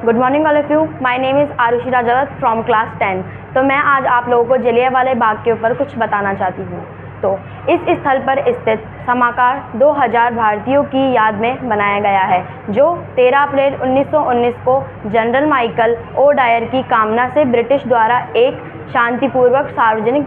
Good morning all of you. My name is Arushi Rajawat from class 10। तो मैं आज आप लोगों को जलियांवाला बाग के ऊपर कुछ बताना चाहती हूँ। तो इस स्थल पर स्थित समाकार 2000 भारतीयों की याद में बनाया गया है, जो 13 अप्रैल 1919 को जनरल माइकल ओ डायर की कामना से ब्रिटिश द्वारा एक शांतिपूर्वक सार्वजनिक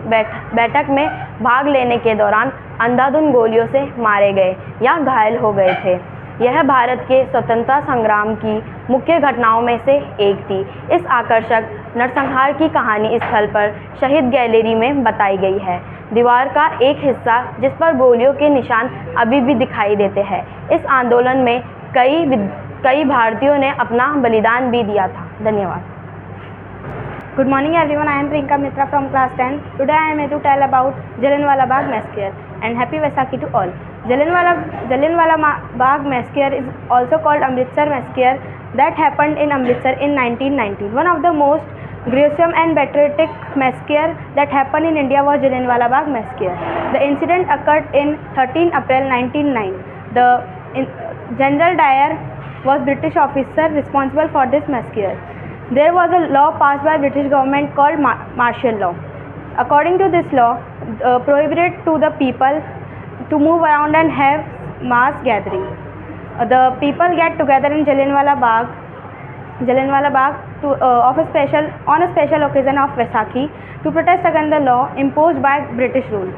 बैठक में भाग लेने के दौरान अंधाधुंध गोलियों से मारे गए या घायल हो गए थे। यह भारत के स्वतंत्रता संग्राम की मुख्य घटनाओं में से एक थी। इस आकर्षक नरसंहार की कहानी स्थल पर शहीद गैलरी में बताई गई है। दीवार का एक हिस्सा जिस पर गोलियों के निशान अभी भी दिखाई देते हैं। इस आंदोलन में कई भारतीयों ने अपना बलिदान भी दिया था। धन्यवाद। Good morning everyone, I am Priyanka Mitra from class 10. Today I am here to tell about Jallianwala Bagh massacre and happy Vaisakhi to all. Jallianwala Bagh massacre is also called Amritsar massacre that happened in Amritsar in 1919. One of the most gruesome and patriotic massacre that happened in India was Jallianwala Bagh massacre. The incident occurred in 13 April 1909. General Dyer was British officer responsible for this massacre. There was a law passed by British government called martial law. According to this law, prohibited to the people to move around and have mass gathering. The people get together in Jallianwala Bagh on a special occasion of Vaisakhi to protest against the law imposed by British rule.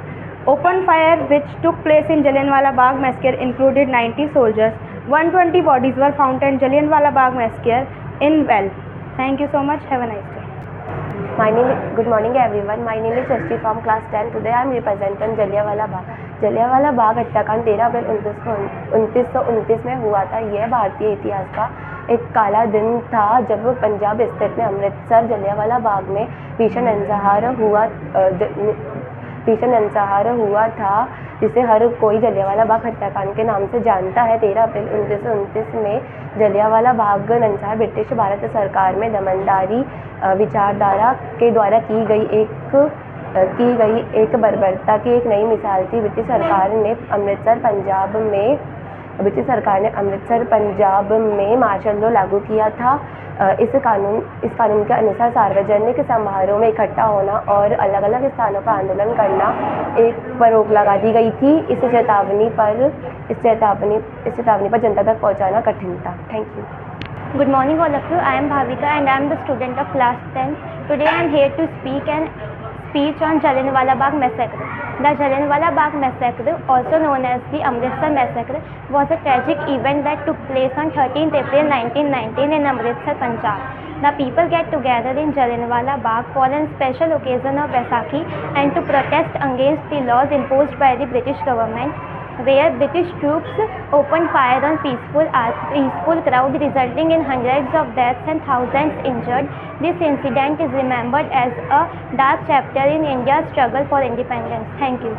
Open fire which took place in Jallianwala Bagh massacre included 90 soldiers. 120 bodies were found in Jallianwala Bagh massacre in well. Thank you so much. Have a nice day. Good morning everyone. My name is Shashti from class 10. Today I am representing Jallianwala Bagh. jallianwala Bagh हत्याकांड 13 अप्रैल 1929 में हुआ था। यह भारतीय इतिहास का एक काला दिन था जब पंजाब स्थित में अमृतसर jallianwala बाग में भीषण नरसंहार हुआ था, जिसे हर कोई जलियांवाला बाग हत्याकांड के नाम से जानता है। 13 अप्रैल 1929 में जलियांवाला बाग नरसंहार ब्रिटिश भारत सरकार में दमनदारी विचारधारा के द्वारा की गई एक बर्बरता की एक नई मिसाल थी। ब्रिटिश सरकार ने अमृतसर पंजाब में मार्शल लॉ लागू किया था। इस कानून के अनुसार सार्वजनिक समारोह में इकट्ठा होना और अलग अलग स्थानों पर आंदोलन करना पर रोक लगा दी गई थी। इस चेतावनी पर जनता तक पहुंचाना कठिन था। Thank you. Good morning all of you. I am Bhavika and I am the student of class 10. Today I am here to speech on Jallianwala Bagh massacre. The Jallianwala Bagh massacre, also known as the Amritsar massacre, was a tragic event that took place on 13th April 1919 in Amritsar, Punjab. The people get together in Jallianwala Bagh for a special occasion of Vaisakhi and to protest against the laws imposed by the British government, where British troops opened fire on peaceful crowd, resulting in hundreds of deaths and thousands injured. This incident is remembered as a dark chapter in India's struggle for independence. Thank you.